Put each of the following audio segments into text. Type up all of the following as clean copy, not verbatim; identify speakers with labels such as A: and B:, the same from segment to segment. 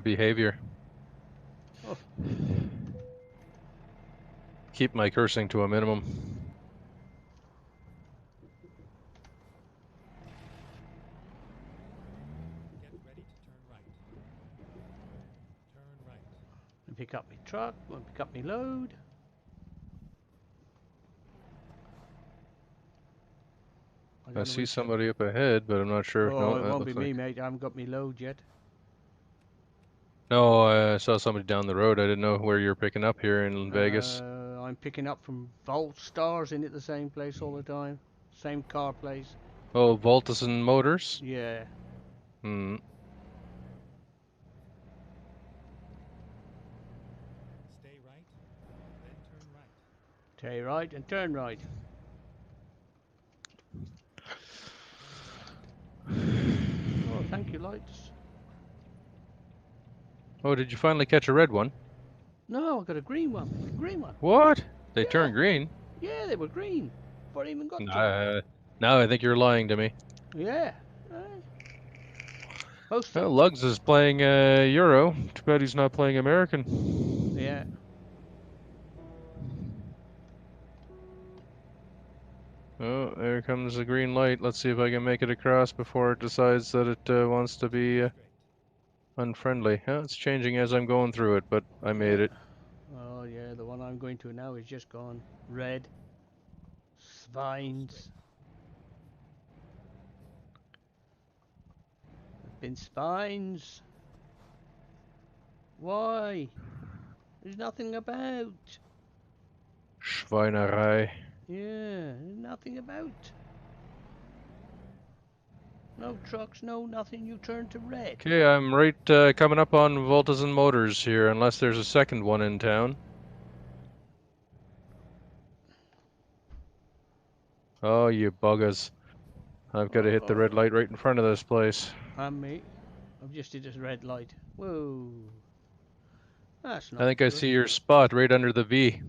A: behavior.
B: Oh.
A: Keep my cursing to a minimum.
C: Get ready to turn right. Turn right.
B: And pick up my truck, and pick up my load.
A: I
B: gotta
A: see
B: wait till...
A: somebody up ahead, but I'm not sure.
B: Oh,
A: No,
B: it
A: that
B: won't be
A: looks
B: me,
A: like...
B: mate. I haven't got my load yet.
A: No, I saw somebody down the road. I didn't know where you're picking up here in Vegas.
B: I'm picking up from Volt Stars, in it the same place all the time. Same car place.
A: Oh, Voltison Motors?
B: Yeah.
A: Hmm.
C: Stay right, then turn right.
B: Stay right and turn right.
C: Turn right.
B: Oh, thank you, lights.
A: Oh, did you finally catch a red one?
B: No, I got a green one. Green one.
A: What? They
B: Yeah.
A: turned green?
B: Yeah, they were green. Before I even got to them.
A: Now I think you're lying to me.
B: Yeah. Supposed to.
A: Well, Lugs is playing Euro. Too bad he's not playing American.
B: Yeah.
A: Oh, there comes the green light. Let's see if I can make it across before it decides that it wants to be
C: Keep straight.
A: unfriendly. It's changing as I'm going through it, but I made
B: Yeah.
A: it.
B: Oh, yeah, the one I'm going to now is just gone red.
C: Go
B: Spines.
C: straight.
B: Been spines. Why? There's nothing about.
A: Schweinerei.
B: Yeah, there's nothing about. No trucks, no nothing. You turn to red.
A: Okay, I'm right coming up on Voltas and Motors here, unless there's a second one in town. Oh, you buggers. I've got to hit the red light right in front of this place.
B: And me. I've just hit this red light. Whoa. That's
A: I
B: not
A: think I
B: good.
A: see your spot right under the V.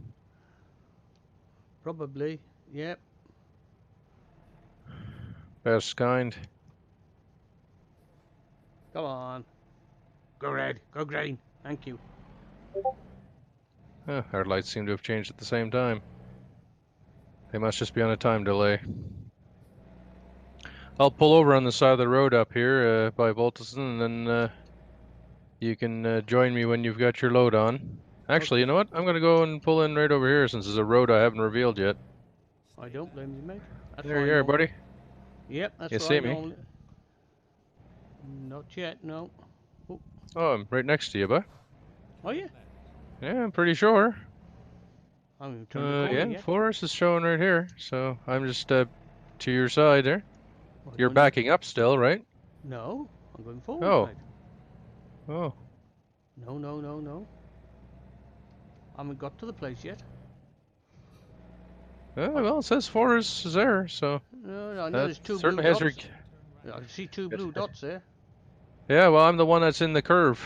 B: Probably. Yep.
A: Best kind.
B: Come on. Go red. Go green. Thank you.
A: Our lights seem to have changed at the same time. They must just be on a time delay. I'll pull over on the side of the road up here by Volteson, and then you can join me when you've got your load on. Actually, you
B: Okay.
A: know what? I'm going to go and pull in right over here since there's a road I haven't revealed yet.
B: I
C: Stay
B: don't
C: left.
B: blame you, mate. That's
A: There
B: where I
A: you are,
B: normally...
A: buddy.
B: Yep, that's
A: You
B: where I
A: see me?
B: normally... Not yet, no. Oh,
A: Oh, I'm right next to you, bud.
B: are you?
C: Left.
A: Yeah, I'm pretty sure.
B: I haven't even turned the corner
A: Yeah,
B: yet.
A: Forest is showing right here, so I'm just to your side there.
B: Well,
A: You're
B: going in...
A: backing up still, right?
B: No, I'm going forward,
A: Oh,
B: mate.
A: oh.
B: No, no, no, no. I haven't got to the place yet.
A: Well, it says Forest is there, so
B: No, I know
A: that
B: there's two blue
A: certainly has your.
B: dots.
C: Then turn right.
B: I see two blue dots there.
A: Yeah, well, I'm the one that's in the curve.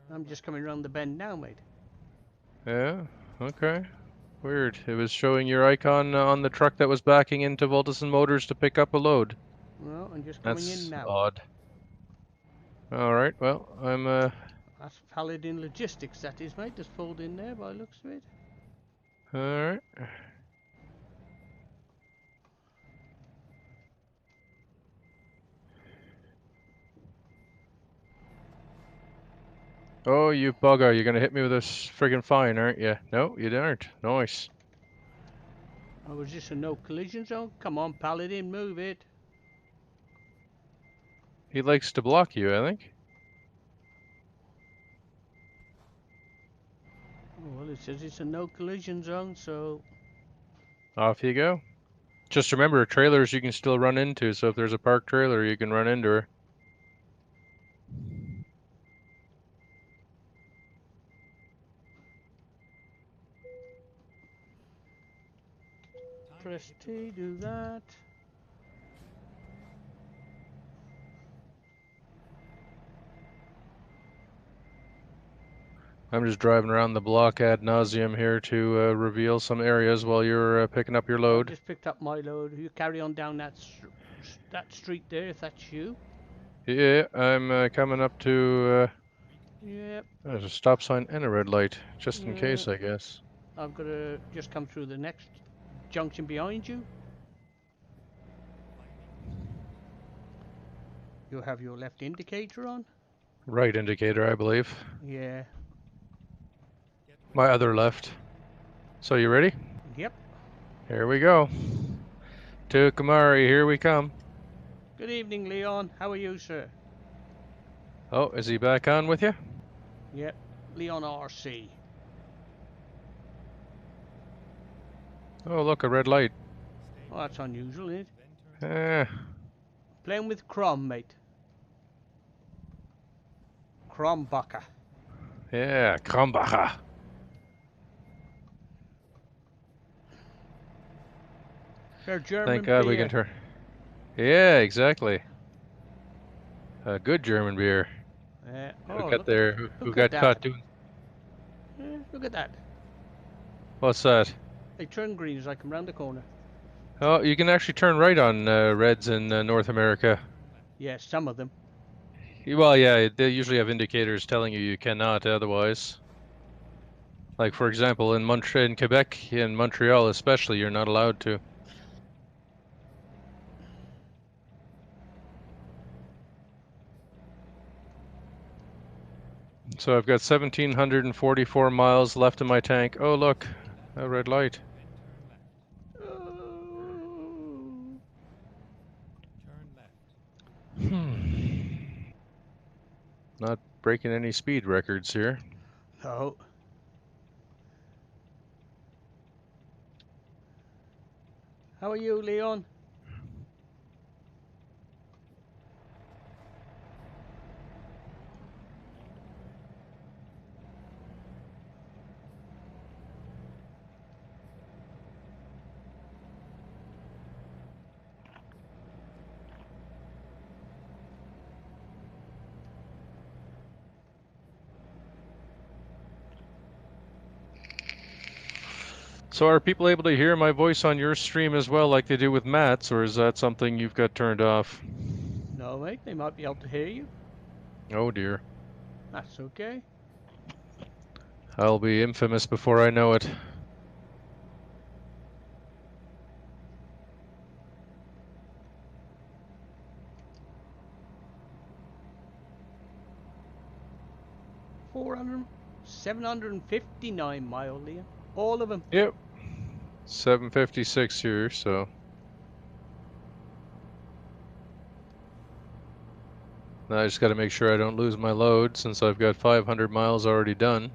C: Turn
B: I'm
C: right.
B: just coming around the bend now, mate.
A: Yeah, okay. Weird. It was showing your icon on the truck that was backing into Volteson Motors to pick up a load.
B: No, I'm just coming in
A: That's
B: now.
A: odd. All right, well, I'm
B: That's Paladin Logistics, that is, mate. Just pulled in there by the looks of it.
A: all right. Oh, you bugger. You're gonna hit me with this friggin' fine, aren't you? No, you aren't. Nice.
B: Oh, was this a no collision zone? Come on, Paladin, move it.
A: He likes to block you, I think.
B: Oh, well, it says it's a no collision zone, so...
A: Off you go. Just remember, trailers you can still run into, so if there's a parked trailer, you can run into her.
C: Time to
B: Press
C: hit the
B: T,
C: road.
B: do that.
A: I'm just driving around the block ad nauseum here to reveal some areas while you're picking up your
B: Well, I've
A: load.
B: just picked up my load. You carry on down that street there, if that's you.
A: Yeah, I'm coming up to
B: Yep.
A: there's a stop sign and a red light, just in
B: Yeah.
A: case, I guess.
B: I've got to just come through the next junction behind you. You have your left indicator on.
A: Right indicator, I believe.
B: Yeah.
C: Get
A: My
C: ready.
A: other left. So you ready?
B: Yep.
A: Here we go. To Kamari, here we come.
B: Good evening, Leon. How are you, sir?
A: Oh, is he back on with you?
B: Yep. Leon RC.
A: Oh, look, a red light.
C: Stay
B: Oh, that's
C: right,
B: unusual, isn't it?
C: then turn
A: Eh,
B: Playing with Crom, mate. Krombacher.
A: yeah, Krambacher.
B: They're
A: Thank
B: German
A: God we can
B: beer.
A: turn. Yeah, exactly. A good German beer. Who
B: Oh,
A: got there? Who
B: look at
A: got
B: that.
A: caught doing?
B: Look at that.
A: What's that?
B: They turn green as I come round the corner.
A: Oh, you can actually turn right on reds in North America.
C: turn left.
B: Yeah, some of them.
A: Well, yeah, they usually have indicators telling you cannot otherwise. Like for example, in Quebec, in Montreal especially, you're not allowed to. So I've got 1,744 miles left in my tank. Oh, look, a red light.
C: Then turn left.
B: Oh.
C: Turn left.
A: Not breaking any speed records here.
B: No. How are you, Leon?
A: So are people able to hear my voice on your stream as well, like they do with Matt's, or is that something you've got turned off?
B: No, mate. They might be able to hear you.
A: Oh dear.
B: That's okay.
A: I'll be infamous before I know it.
B: $400, 759 mile, Leon. All of them.
A: Yep. 756 here, so. Now I just got to make sure I don't lose my load since I've got 500 miles already done.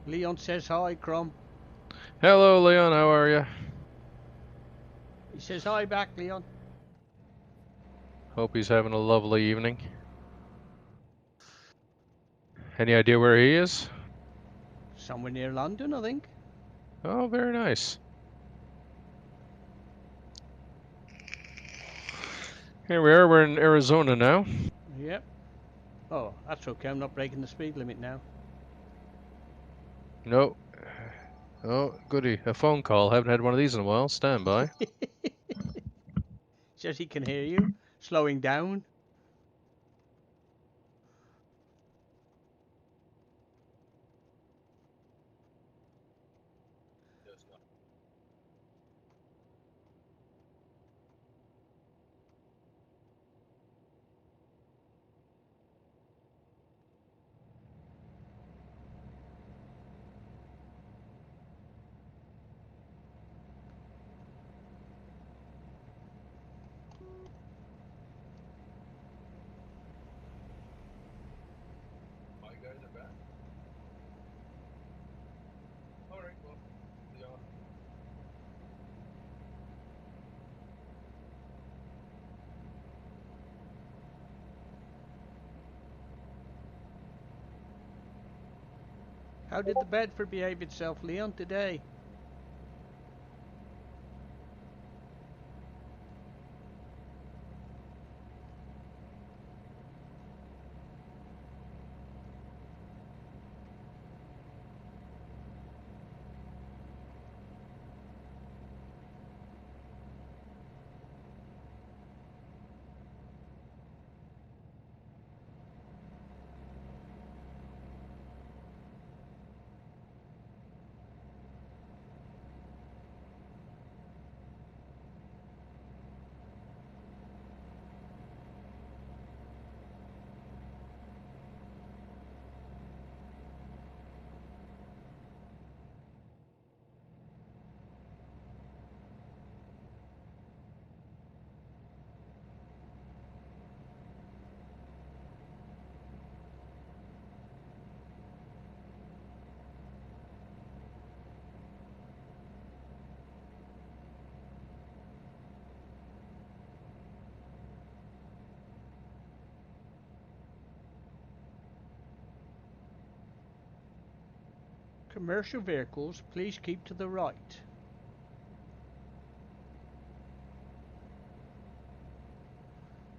B: Leon says hi, Crom.
A: Hello, Leon. How are you?
B: He says hi back, Leon.
A: Hope he's having a lovely evening. Any idea where he is?
B: Somewhere near London, I think.
A: Oh, very nice. Here we are. We're in Arizona now.
B: Yep. Oh, that's okay. I'm not breaking the speed limit now.
A: No. Oh, goody. A phone call. Haven't had one of these in a while. Stand by.
B: Says he can hear you. Slowing down.
A: My guys are back. All right, well, Leon.
B: How did the Bedford behave itself, Leon, today? Commercial vehicles, please keep to the right.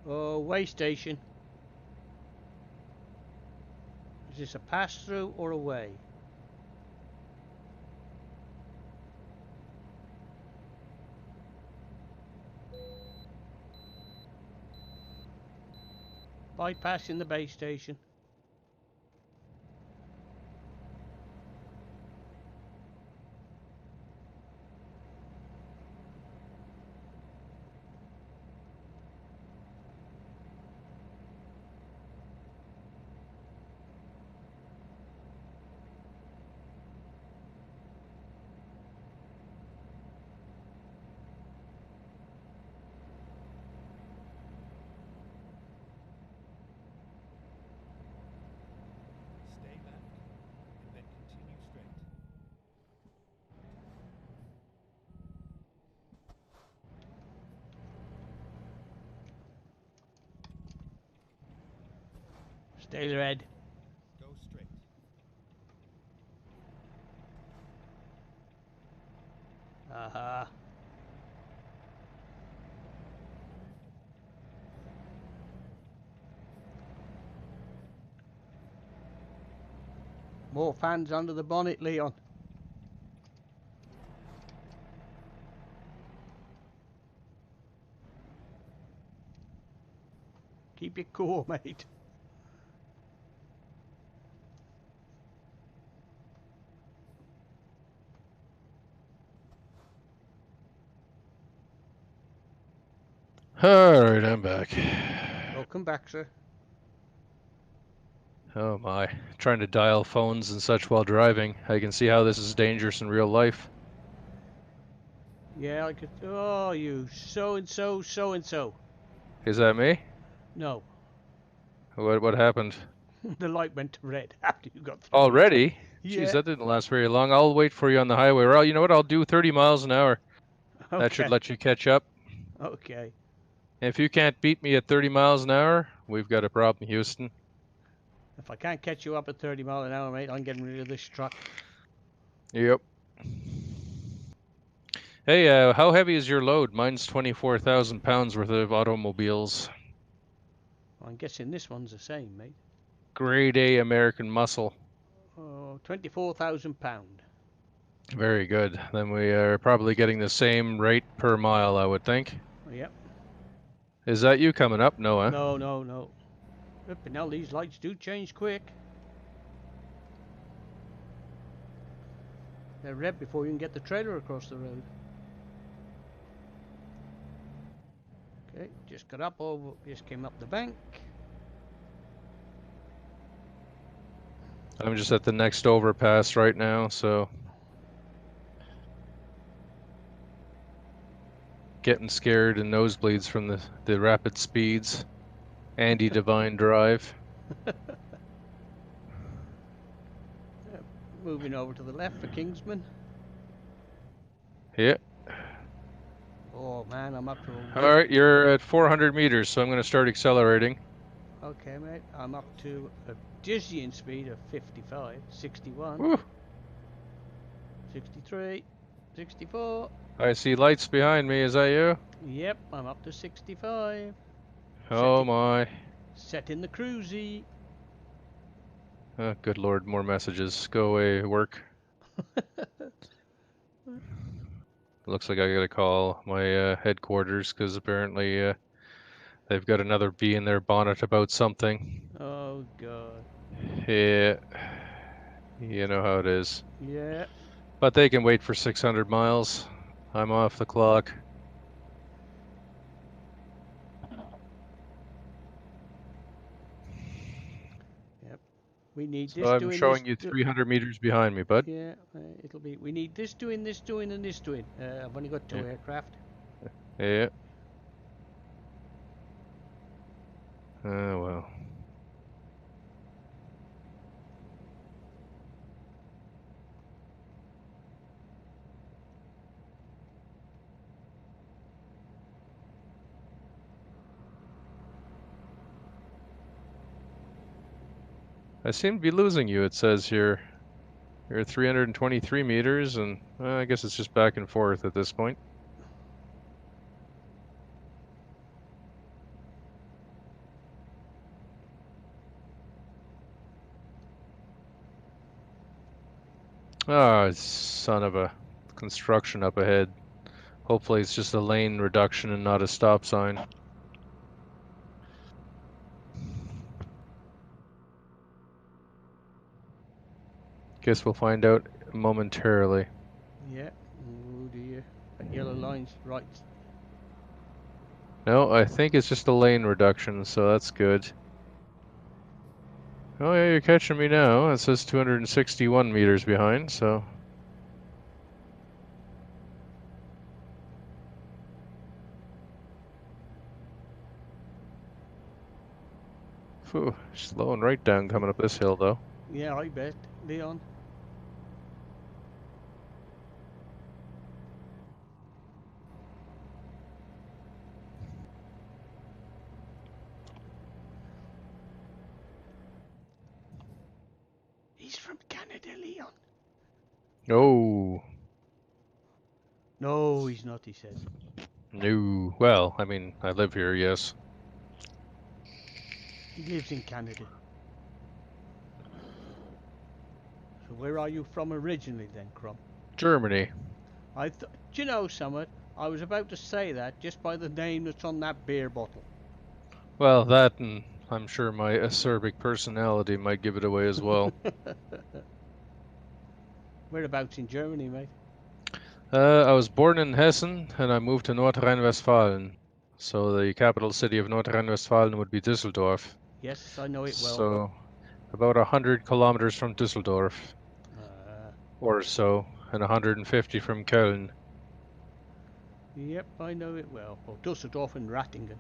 B: Oh, way station. Is this a pass-through or a way? Bypassing the base station.
C: Stay left, and then continue straight.
B: Stay red.
C: Go straight.
B: Aha. More fans under the bonnet, Leon. Keep it cool, mate.
A: Alright, I'm back.
B: Welcome back, sir.
A: Oh my. Trying to dial phones and such while driving. I can see how this is dangerous in real life.
B: Yeah, I could. Oh, you so and so, so and so.
A: Is that me?
B: No,
A: What happened?
B: the light went to red after you got through.
A: Already?
B: Yeah.
A: Jeez, that didn't last very long. I'll wait for you on the highway. Or you know what? I'll do 30 miles an hour. That should
B: Okay.
A: let you catch up.
B: Okay.
A: If you can't beat me at 30 miles an hour, we've got a problem, Houston.
B: If I can't catch you up at 30 mile an hour, mate, I'm getting rid of this truck.
A: Yep. Hey, how heavy is your load? Mine's 24,000 pounds worth of automobiles.
B: I'm guessing this one's the same, mate.
A: Grade A American muscle.
B: Oh, 24,000 pound.
A: Very good. Then we are probably getting the same rate per mile, I would think.
B: Yep.
A: Is that you coming up, Noah?
B: No, no, no. Flipping hell, these lights do change quick. They're red before you can get the trailer across the road. Okay, just got up over, just came up the bank.
A: I'm just at the next overpass right now, so getting scared and nosebleeds from the rapid speeds. Andy Devine Drive.
B: Moving over to the left for Kingsman.
A: Yeah.
B: Oh man, I'm up to a
A: All right, you're at 400 meters, so I'm going to start accelerating.
B: Okay, mate, I'm up to a dizzying speed of 55, 61,
A: Woo.
B: 63, 64.
A: I see lights behind me. Is that you?
B: Yep, I'm up to 65.
A: Oh
B: Setting-
A: my.
B: Setting the cruisy.
A: Oh, good lord, more messages. Go away, work. Looks like I gotta call my headquarters because apparently they've got another bee in their bonnet about something.
B: Oh god.
A: Yeah, you know how it is.
B: Yeah.
A: But they can wait for 600 miles. I'm off the clock.
B: We need
A: So
B: this
A: I'm
B: doing
A: showing
B: this.
A: you 300 meters behind me, bud.
B: Yeah, it'll be. We need this doing, this doing, and this doing. I've only got two
A: Yeah.
B: aircraft.
A: Yeah. Oh well. I seem to be losing you, it says here. You're at 323 meters, and I guess it's just back and forth at this point. Ah, son of a construction up ahead. Hopefully it's just a lane reduction and not a stop sign. Guess we'll find out momentarily.
B: Yeah. Oh dear. That yellow line's right.
A: No, I think it's just a lane reduction, so that's good. Oh yeah, you're catching me now. It says 261 meters behind, so... Phew, slowing right down coming up this hill, though.
B: Yeah, I bet. Leon. He's from Canada, Leon.
A: Oh,
B: No, he's not, he says.
A: no. Well, I mean, I live here, yes.
B: He lives in Canada. So where are you from originally then, Crumb?
A: Germany.
B: Do you know something? I was about to say that just by the name that's on that beer bottle.
A: Well, that and I'm sure my acerbic personality might give it away as well.
B: Whereabouts in Germany, mate?
A: I was born in Hessen and I moved to North Rhine-Westphalia. So the capital city of North Rhine-Westphalia would be Düsseldorf.
B: Yes, I know it well.
A: So about 100 kilometers from Düsseldorf or so, and 150 from Köln.
B: Yep, I know it well. Well, Dusseldorf and Rattingen.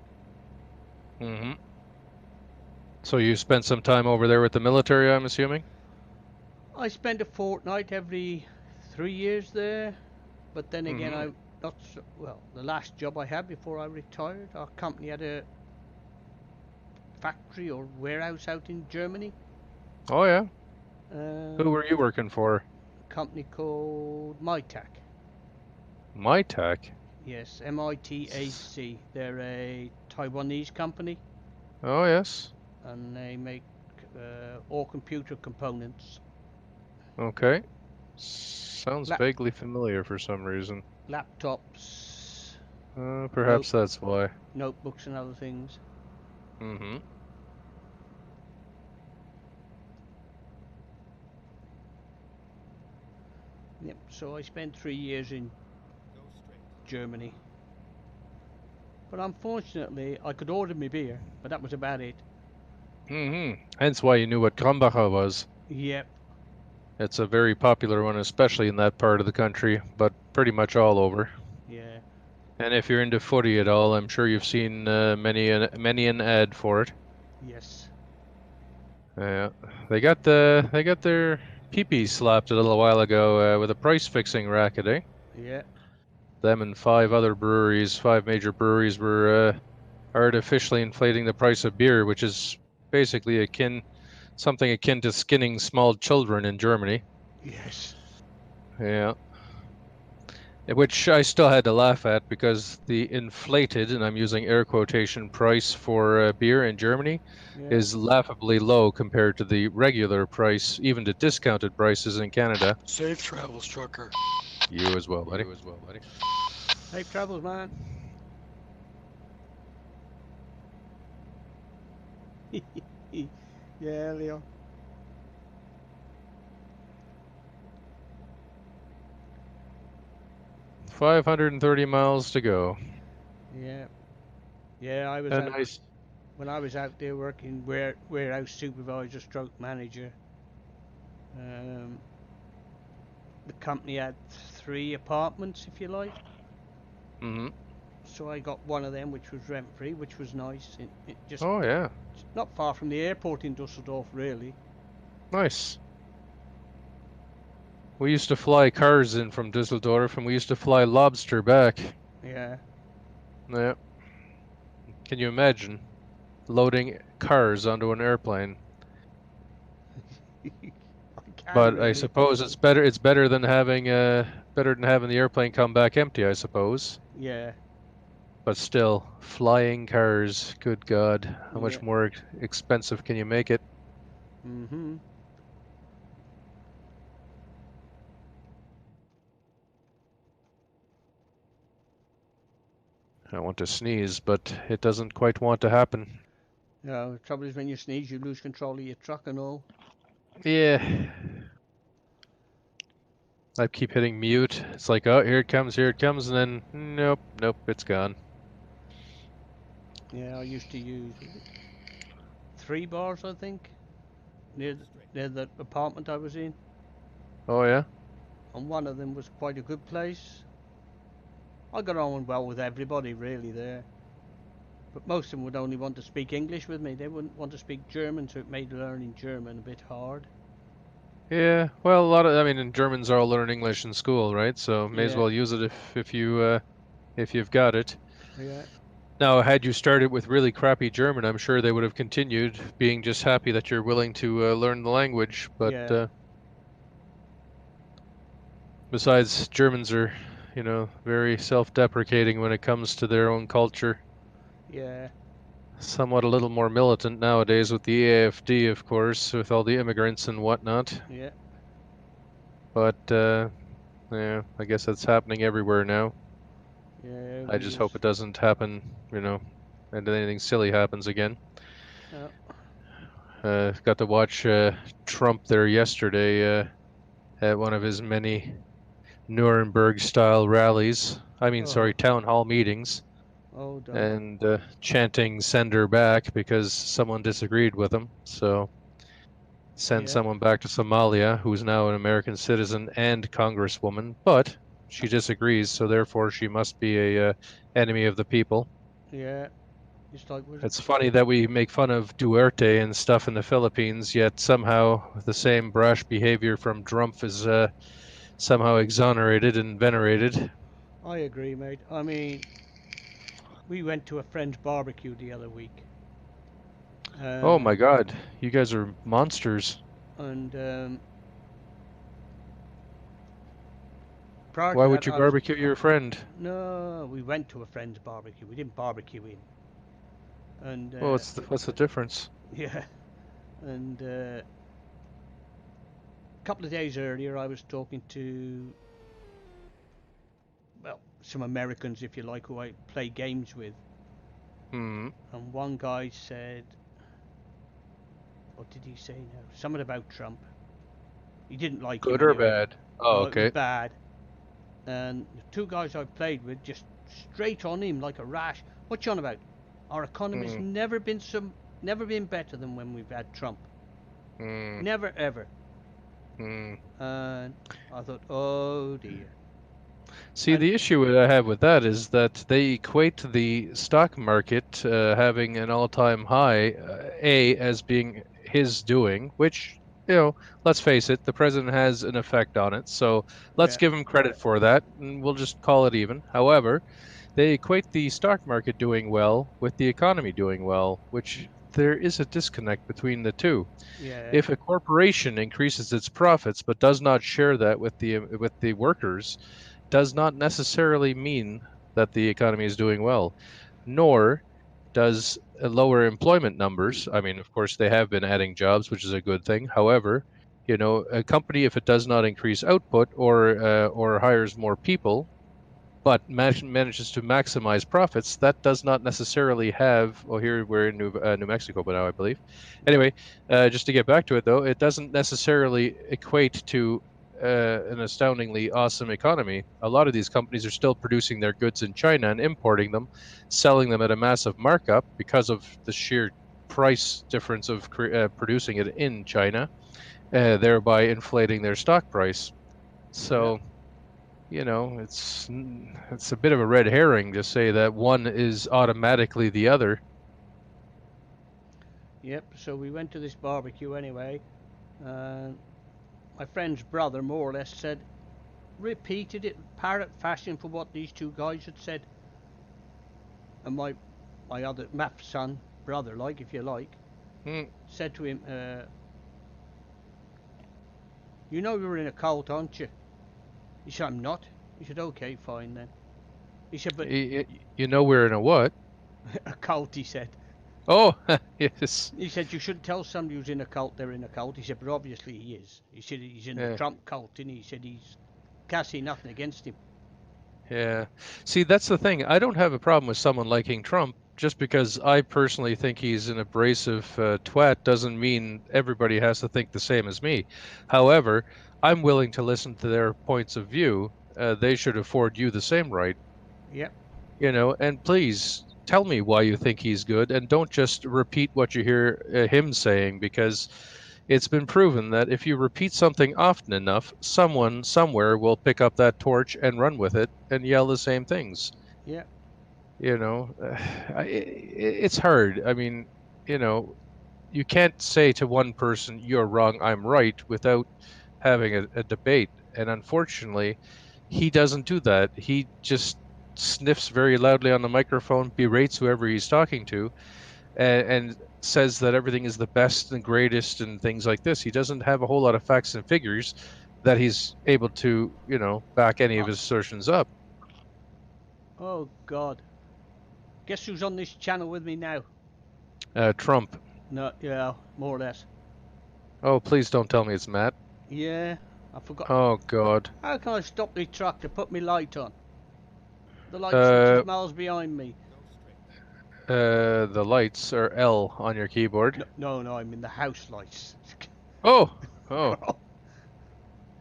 A: Mm-hmm. So you spent some time over there with the military, I'm assuming?
B: I spent a fortnight every 3 years there, but then again,
A: Mhm.
B: well, the last job I had before I retired, our company had a factory or warehouse out in Germany.
A: Oh yeah.
B: Um,
A: Who were you working for?
B: A company called Mitac.
A: Mitac.
B: Yes, MITAC. They're a Taiwanese company,
A: Oh yes.
B: and they make all computer components.
A: Okay. Sounds
B: Lap-
A: vaguely familiar for some reason.
B: Laptops,
A: Perhaps that's why.
B: notebooks and other things.
A: Mm-hmm.
B: Yep, so I spent 3 years in
C: Go straight.
B: Germany. But unfortunately, I could order me beer, but that was about it.
A: Mm-hmm. Hence why you knew what Krombacher was.
B: Yep,
A: It's a very popular one, especially in that part of the country, but pretty much all over.
B: yeah.
A: And if you're into footy at all, I'm sure you've seen many an ad for it.
B: Yes.
A: Yeah, they got their pee-pee slapped a little while ago with a price fixing racket, eh?
B: Yeah.
A: Them and five major breweries were artificially inflating the price of beer, which is basically something akin to skinning small children in Germany.
B: Yes.
A: Yeah. Which I still had to laugh at because the inflated, and I'm using air quotation, price for beer in Germany
B: Yeah.
A: is laughably low compared to the regular price, even to discounted prices in Canada.
D: Safe travels, trucker.
A: You as well, buddy.
B: Safe travels, man. Yeah, Leon.
A: $530 miles to go.
B: Yeah. Yeah, I was
A: And
B: out,
A: nice.
B: when I was out there working warehouse supervisor stroke manager. The company had 3 apartments, if you like.
A: Mm-hmm.
B: So I got one of them, which was rent free, which was nice. It just
A: Oh yeah,
B: not far from the airport in Dusseldorf, really.
A: nice. We used to fly cars in from Düsseldorf, and we used to fly lobster back.
B: Yeah.
A: Yeah. Can you imagine loading cars onto an airplane?
B: I
A: But I
B: really.
A: suppose it's better. It's better than having the airplane come back empty, I suppose.
B: Yeah,
A: But still, flying cars. Good God, how
B: yeah.
A: much more expensive can you make it?
B: Mm-hmm.
A: I want to sneeze, but it doesn't quite want to happen.
B: The trouble is when you sneeze, you lose control of your truck and all.
A: Yeah. I keep hitting mute. It's like, oh, here it comes, and then nope, nope, it's gone.
B: Yeah, I used to use was it 3 bars, I think, near near the apartment I was in,
A: Oh yeah.
B: and one of them was quite a good place. I got on well with everybody really there, but most of them would only want to speak English with me. They wouldn't want to speak German, so it made learning German a bit hard.
A: Yeah. Well, a lot of, I mean, and Germans all learn English in school, right? So may as
B: Yeah,
A: well use it if you've got it.
B: yeah,
A: Now, had you started with really crappy German, I'm sure they would have continued being just happy that you're willing to learn the language. But
B: yeah,
A: besides, Germans are, very self-deprecating when it comes to their own culture.
B: yeah,
A: Somewhat a little more militant nowadays with the AFD, of course, with all the immigrants and whatnot.
B: yeah,
A: But yeah, I guess that's happening everywhere now.
B: yeah.
A: I
B: We
A: just
B: was.
A: hope it doesn't happen, and anything silly happens again.
B: Uh,
A: Got to watch Trump there yesterday at one of his many Nuremberg-style rallies. I mean,
B: oh,
A: sorry, town hall meetings,
B: oh, don't.
A: and chanting "Send her back" because someone disagreed with him. So send
B: Yeah,
A: someone back to Somalia who's now an American citizen and congresswoman, but she disagrees, so therefore she must be a enemy of the people.
B: yeah. It's like was.
A: It's funny that we make fun of Duerte and stuff in the Philippines, yet somehow the same brash behavior from Trump is somehow exonerated and venerated.
B: I agree, mate. I mean, we went to a friend's barbecue the other week,
A: Oh
B: uh,
A: my God, you guys are monsters.
B: and prior
A: Why
B: to
A: would
B: that,
A: you
B: I was
A: barbecue your friend?
B: no. We went to a friend's barbecue. We didn't barbecue him, and
A: Well, what's the difference?
B: yeah, and a couple of days earlier, I was talking to well some Americans, if you like, who I play games with,
A: Hmm.
B: and one guy said, what did he say now? Something about Trump. He didn't like him
A: Good or
B: anyway.
A: bad? Oh,
B: Oh, it was
A: okay.
B: bad. And the 2 guys I played with just straight on him like a rash. What you on about? Our economy's
A: Hmm.
B: never been better than when we've had Trump.
A: Hmm.
B: Never ever.
A: Hmm.
B: And I thought, oh dear.
A: See,
B: And
A: the issue that I have with that is that they equate the stock market having an all-time high, as being his doing, which, let's face it, the president has an effect on it. So let's
B: yeah,
A: give him credit for that, and we'll just call it even. However, they equate the stock market doing well with the economy doing well, which there is a disconnect between the two.
B: yeah,
A: If a corporation increases its profits but does not share that with the workers, does not necessarily mean that the economy is doing well, nor does lower employment numbers. I mean, of course, they have been adding jobs, which is a good thing. However, a company, if it does not increase output or hires more people, but manages to maximize profits, that does not necessarily have. Well, here we're in New Mexico, but now I believe.
B: yeah,
A: Anyway, just to get back to it, though, it doesn't necessarily equate to an astoundingly awesome economy. A lot of these companies are still producing their goods in China and importing them, selling them at a massive markup because of the sheer price difference of producing it in China, thereby inflating their stock price.
B: yeah.
A: So it's a bit of a red herring to say that one is automatically the other.
B: Yep. So we went to this barbecue anyway, and my friend's brother more or less said, repeated it parrot fashion for what these 2 guys had said, and my other my son brother, like if you like,
A: Mm,
B: said to him, You know you're in a cult, aren't you? He said, I'm not. He said, okay, fine then. He said, but
A: You know we're in a what?
B: a cult, he said.
A: Oh, yes.
B: He said, you shouldn't tell somebody who's in a cult they're in a cult. He said, but obviously he is. He said he's in the
A: Yeah.
B: Trump cult, and he said can't see nothing against him.
A: Yeah. See, that's the thing. I don't have a problem with someone liking Trump. Just because I personally think he's an abrasive twat doesn't mean everybody has to think the same as me. However, I'm willing to listen to their points of view. They should afford you the same right,
B: Yep.
A: and please tell me why you think he's good and don't just repeat what you hear him saying, because it's been proven that if you repeat something often enough, someone somewhere will pick up that torch and run with it and yell the same things.
B: Yep.
A: It's hard. I mean, you can't say to one person, you're wrong, I'm right, without having a debate. And unfortunately, he doesn't do that. He just sniffs very loudly on the microphone, berates whoever he's talking to, and says that everything is the best and greatest and things like this. He doesn't have a whole lot of facts and figures that he's able to, back any of his assertions up.
B: Oh, God. Guess who's on this channel with me now?
A: Trump.
B: No, yeah, more or less.
A: Oh, please don't tell me it's Matt.
B: Yeah, I forgot.
A: Oh, God.
B: How can I stop the truck to put my light on? The light
A: Uh,
B: switch is miles behind me.
A: the lights are L on your keyboard.
B: No, I mean the house lights.
A: Oh,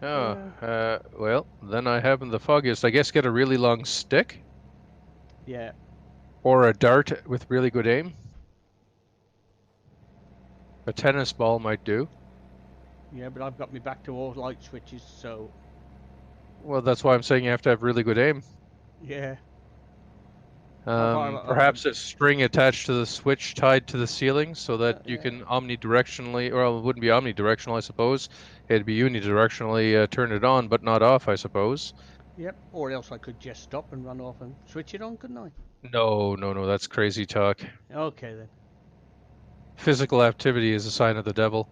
A: well, then I haven't the foggiest. I guess get a really long stick
B: Yeah,
A: or a dart with really good aim. A tennis ball might do.
B: yeah, but I've got me back to all light switches, so
A: Well, that's why I'm saying you have to have really good aim.
B: yeah.
A: Perhaps a string attached to the switch tied to the ceiling so that you can omnidirectionally, or it wouldn't be omnidirectional, I suppose. It'd be unidirectionally turn it on, but not off, I suppose.
B: Yep, or else I could just stop and run off and switch it on, couldn't I?
A: No, that's crazy talk.
B: Okay then.
A: Physical activity is a sign of the devil.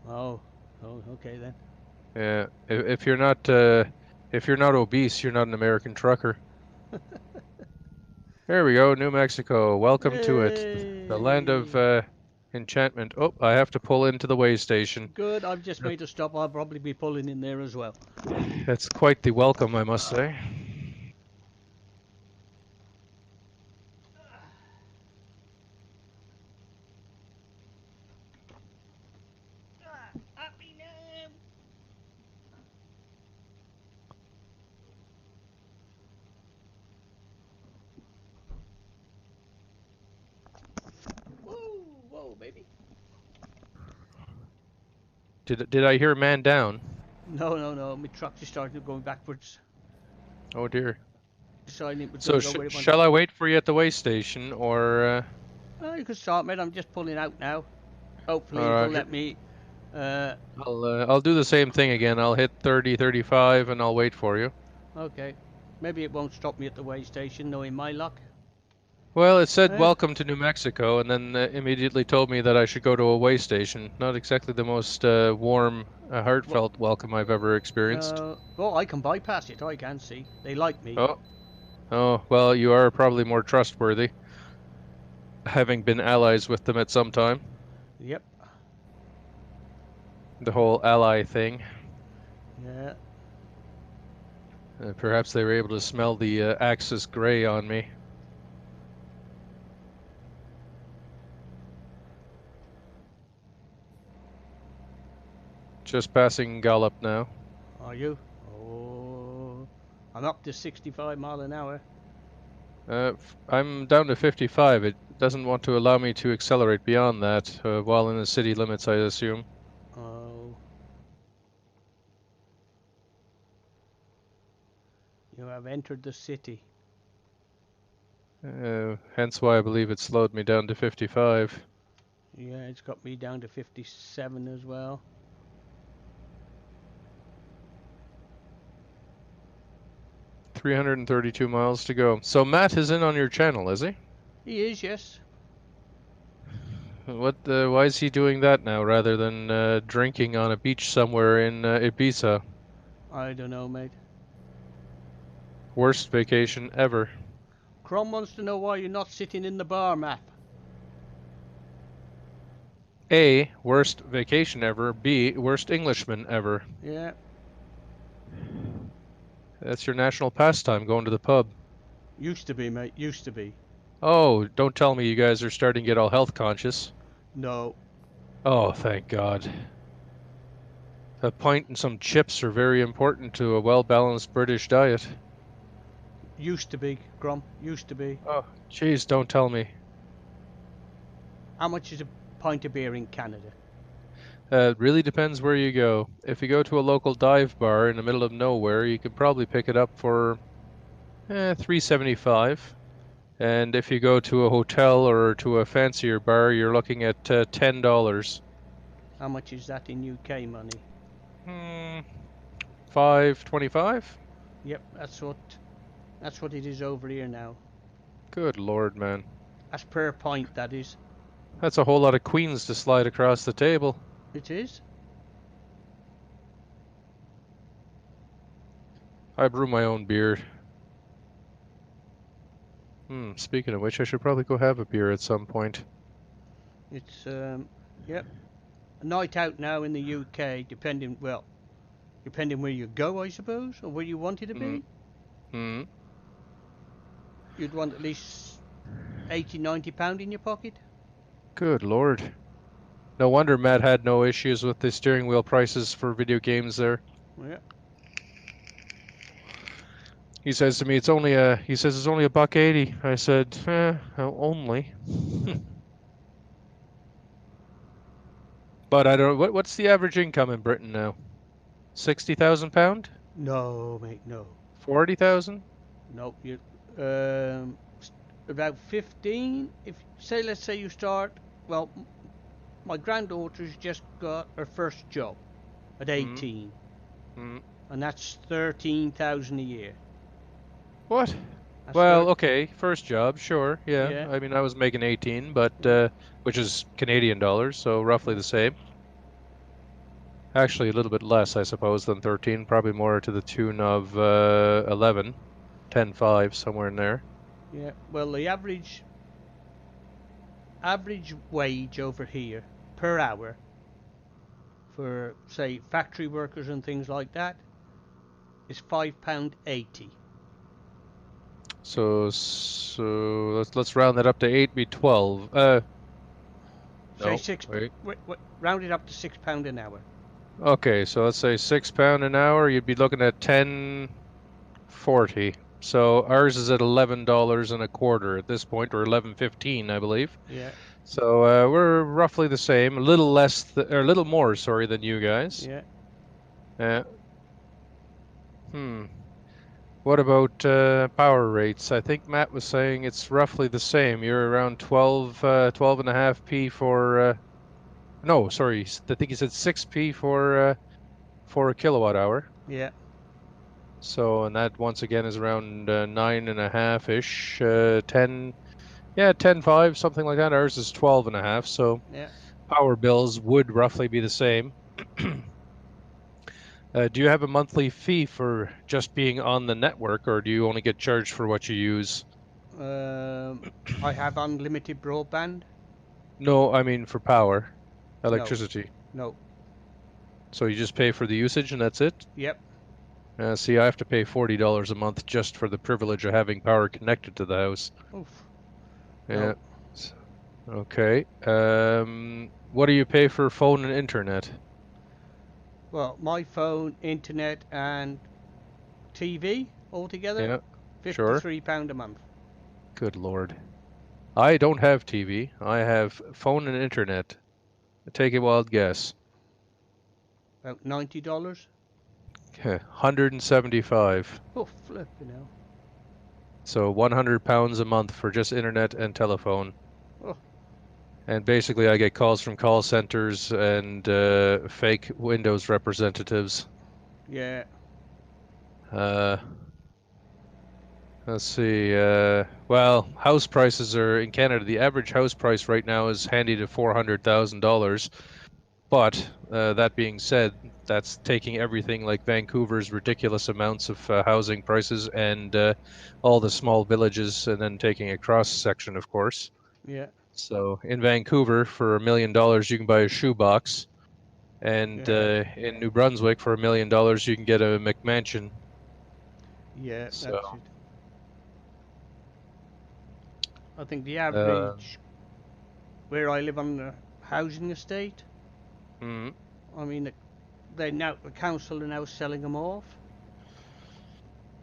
B: Oh, okay then.
A: Yeah, if you're not obese, you're not an American trucker. There we go, New Mexico. Welcome to it, the land of enchantment. Oh, I have to pull into the way station.
B: Good, I've just made a stop. I'll probably be pulling in there as well.
A: That's quite the welcome, I must say.
B: Whoa, baby.
A: Did I hear man down?
B: No. My truck just started going backwards.
A: Oh dear.
B: Deciding it was
A: So
B: going to go where it wanted.
A: shall I wait for you at the way station, or?
B: Oh, you can start, mate. I'm just pulling out now. Hopefully
A: All right.
B: it'll let me.
A: I'll do the same thing again. I'll hit 30, 35, and I'll wait for you.
B: Okay. Maybe it won't stop me at the way station, knowing my luck.
A: Well, it said welcome to New Mexico, and then immediately told me that I should go to a way station. Not exactly the most warm, heartfelt welcome I've ever experienced.
B: Well, I can bypass it. I can see. They like me.
A: Oh, well, you are probably more trustworthy, having been allies with them at some time.
B: Yep.
A: The whole ally thing.
B: Yeah.
A: Perhaps they were able to smell the Axis gray on me. Just passing Gallup now.
B: Are you? Oh, I'm up to 65 mile an hour.
A: I'm down to 55. It doesn't want to allow me to accelerate beyond that while in the city limits, I assume.
B: Oh. You have entered the city.
A: Hence why I believe it slowed me down to 55.
B: Yeah, it's got me down to 57 as well.
A: $332 miles to go. So Matt is in on your channel, is he?
B: He is, yes.
A: Why is he doing that now rather than drinking on a beach somewhere in Ibiza?
B: I don't know, mate.
A: Worst vacation ever.
B: Crom wants to know why you're not sitting in the bar, Map.
A: A, worst vacation ever. B, worst Englishman ever.
B: Yeah.
A: That's your national pastime, going to the pub.
B: Used to be, mate. Used to be.
A: Oh, don't tell me you guys are starting to get all health conscious.
B: No.
A: Oh, thank God. A pint and some chips are very important to a well-balanced British diet.
B: Used to be, Crom. Used to be.
A: Oh, jeez, don't tell me.
B: How much is a pint of beer in Canada?
A: It really depends where you go. If you go to a local dive bar in the middle of nowhere, you could probably pick it up for $3.75. And if you go to a hotel or to a fancier bar, you're looking at $10.
B: How much is that in UK money?
A: $5.25.
B: Yep, that's what it is over here now.
A: Good Lord, man.
B: That's per pint, that is.
A: That's a whole lot of queens to slide across the table.
B: It is?
A: I brew my own beer. Speaking of which, I should probably go have a beer at some point.
B: It's, yep. A night out now in the UK, depending where you go, I suppose, or where you want it to be. You'd want at least 80, 90 pound in your pocket.
A: Good Lord. No wonder Matt had no issues with the steering wheel prices for video games there.
B: Yeah.
A: He says to me, it's only $1.80. I said, only. But I don't. What's the average income in Britain now? £60,000?
B: No, mate, no.
A: 40,000?
B: No, you about 15. Let's say you start. Well, my granddaughter's just got her first job at 18, and that's 13,000 a year.
A: What?
B: That's
A: Well, okay, first job, sure, yeah.
B: Yeah.
A: I mean, I was making 18, but which is Canadian dollars, so roughly the same. Actually, a little bit less, I suppose, than 13. Probably more to the tune of 11, 10.5, somewhere in there.
B: Yeah. Well, the average wage over here per hour for, say, factory workers and things like that is £5.80.
A: So let's round that up to 8, be 12.
B: Say
A: No,
B: six.
A: wait.
B: Round it up to £6 an hour.
A: Okay, so let's say £6 an hour. You'd be looking at 10.40. So ours is at $11.25 at this point, or 11.15, I believe.
B: Yeah.
A: So we're roughly the same, a little less, or a little more, sorry, than you guys.
B: Yeah.
A: What about power rates? I think Matt was saying it's roughly the same. You're around 12.5p for. No, sorry. I think he said 6p for a kilowatt hour.
B: Yeah.
A: So, and that once again is around 9.5-ish, 10. Yeah, 10.5, something like that. Ours is 12.5. So,
B: Yeah.
A: power bills would roughly be the same. Do you have a monthly fee for just being on the network, or do you only get charged for what you use?
B: I have unlimited broadband.
A: No, I mean for power, electricity.
B: No.
A: So you just pay for the usage and that's it?
B: Yep.
A: See, I have to pay $40 a month just for the privilege of having power connected to the house.
B: Oof.
A: Yeah. Okay. What do you pay for phone and internet?
B: Well, my phone, internet, and TV altogether,
A: Yeah, sure.
B: £53 a month.
A: Good Lord. I don't have TV. I have phone and internet. Take a wild guess.
B: About $90.
A: 175.
B: Oh, flipping hell.
A: So £100 a month for just internet and telephone.
B: Oh.
A: And basically, I get calls from call centers and fake Windows representatives.
B: Yeah.
A: Let's see. Well, house prices are in Canada. The average house price right now is handy to $400,000. But that being said, that's taking everything like Vancouver's ridiculous amounts of housing prices and all the small villages, and then taking a cross section, of course.
B: Yeah.
A: So in Vancouver, for $1 million, you can buy a shoebox, and
B: Yeah.
A: in New Brunswick, for $1 million, you can get a McMansion.
B: Yeah,
A: So
B: that's it. I think the
A: uh,
B: average where I live on the housing estate,
A: mm,
B: I mean, the council are now selling them off.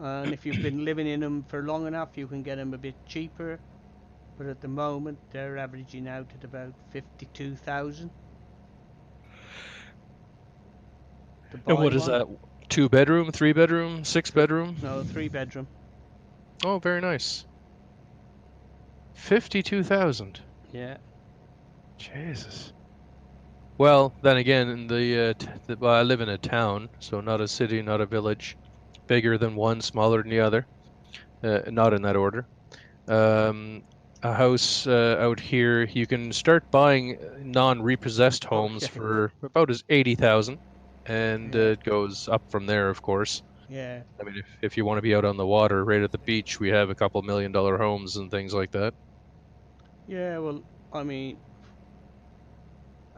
B: And if you've been living in them for long enough, you can get them a bit cheaper. But at the moment, they're averaging out at about 52,000 to
A: and
B: buy
A: what is
B: one.
A: that? 2 bedroom, 3 bedroom, six
B: Three,
A: bedroom?
B: no, 3 bedroom.
A: Oh, very nice. 52,000.
B: Yeah,
A: Jesus. Well, then again, in well, I live in a town, so not a city, not a village. Bigger than one, smaller than the other. Not in that order. Um, a house out here, you can start buying non-repossessed
B: oh
A: homes
B: yeah,
A: for about as 80,000, and
B: yeah,
A: it goes up from there, of course.
B: yeah,
A: I mean, if you want to be out on the water, right at the beach, we have a couple $1 million homes and things like that.
B: yeah. Well, I mean,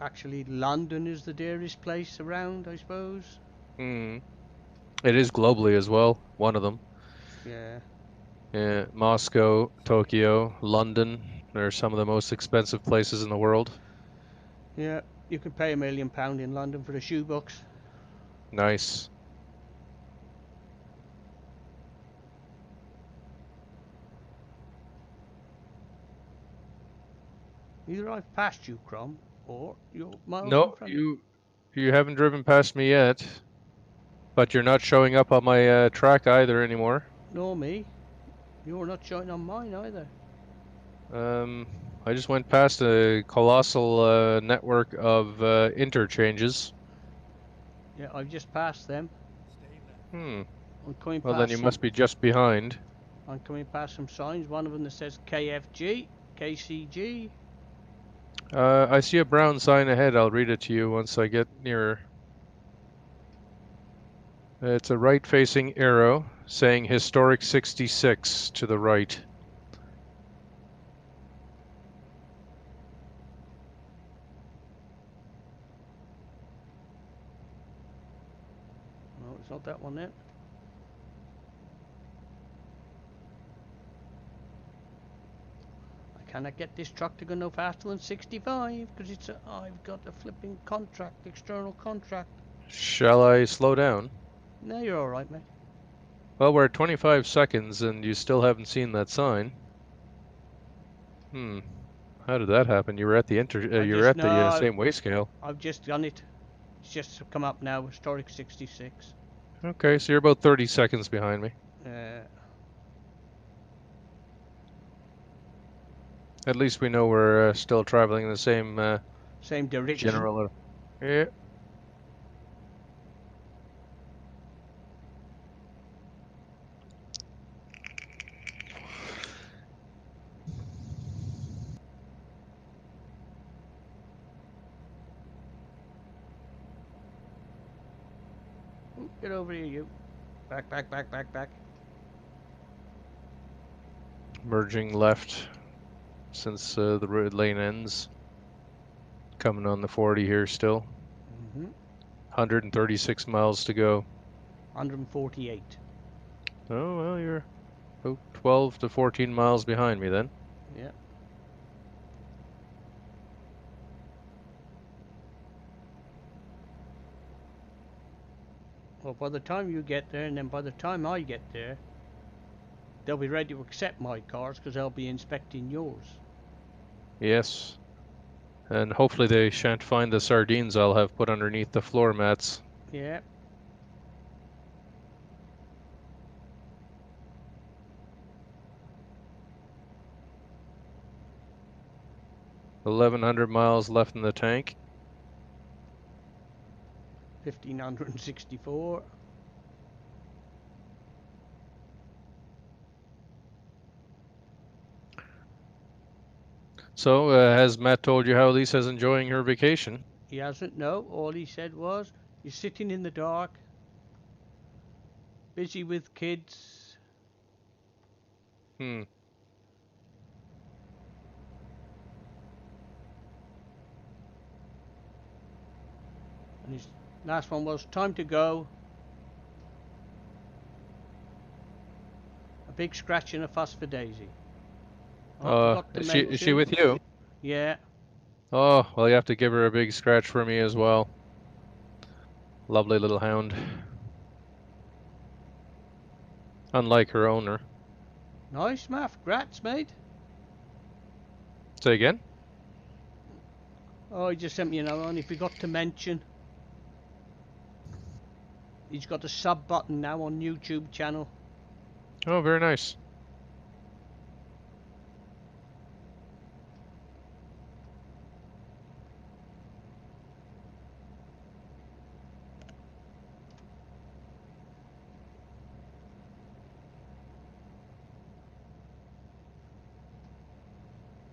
B: actually, London is the dearest place around, I suppose.
A: Mm. It is globally as well, one of them.
B: Yeah,
A: Moscow, Tokyo, London are some of the most expensive places in the world.
B: yeah. You can pay £1 million in London for a shoebox.
A: Nice.
B: Either I've passed you, Crom, or you're miles in
A: No,
B: front of
A: you haven't driven past me yet, but you're not showing up on my track either anymore.
B: me. Nor me. You're not showing on mine either.
A: Um, I just went past a colossal network of interchanges.
B: Yeah, I've just passed them.
C: Stay left.
A: Hmm.
B: I'm coming
A: Well, then you
B: past some.
A: must be just behind.
B: I'm coming past some signs. One of them that says KFG, KCG.
A: I see a brown sign ahead. I'll read it to you once I get nearer. It's a right-facing arrow saying historic 66 to the right.
B: No, it's not that one then. I cannot get this truck to go no faster than 65 because I've got a flipping contract, external contract.
A: Shall I slow down?
B: No, you're all right, mate.
A: Well, we're at 25 seconds and you still haven't seen that sign. Hmm. How did that happen? You were at the you were at the
B: No,
A: same weigh scale.
B: I've just done it. It's just come up now. Historic 66.
A: Okay, so you're about 30 seconds behind me.
B: Uh,
A: At least we know we're still traveling in the same
B: Same direction.
A: general. Yeah.
B: Ooh, get over here, you. Back, back, back, back, back.
A: Merging left since the road lane ends. Coming on the 40 here still. 136 miles to go.
B: 148.
A: Oh, well, you're about 12 to 14 miles behind me then.
B: Yeah. Well, by the time you get there, and then by the time I get there, they'll be ready to accept my cars because they'll be inspecting yours.
A: Yes. And hopefully they shan't find the sardines I'll have put underneath the floor mats.
B: Yeah.
A: $1,100 miles left in the tank.
B: 1,564.
A: So, has Matt told you how Lisa's enjoying her vacation?
B: He hasn't, no. All he said was, you're sitting in the dark, busy with kids.
A: Hmm.
B: And his last one was, time to go. A big scratch and a fuss for Daisy. Oh, I forgot to
A: Is she
B: mention.
A: with you?
B: Yeah,
A: Oh, well, you have to give her a big scratch for me as well. Lovely little hound. Unlike her owner.
B: nice, Math. Grats, mate.
A: Say again?
B: Oh, he just sent me another one. He forgot to mention. He's got a sub button now on YouTube channel.
A: Oh, very nice.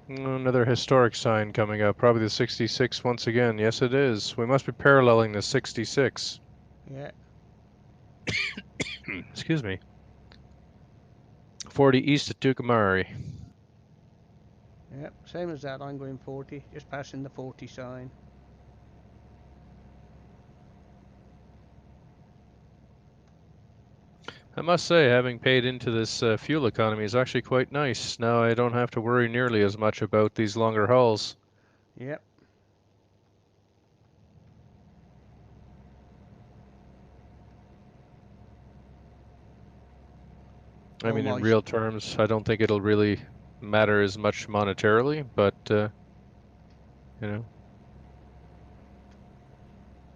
A: Another historic sign coming up. Probably the 66 once again. Yes, it is. We must be paralleling the 66.
B: Yeah,
A: Excuse me. 40 east of Tucumari.
B: yeah, same as that. I'm going 40, just passing the 40 sign.
A: I must say, having paid into this fuel economy is actually quite nice. Now I don't have to worry nearly as much about these longer hauls.
B: Yep.
A: I
B: Oh
A: mean, in
B: my,
A: real terms, I don't think it'll really matter as much monetarily, but, you know,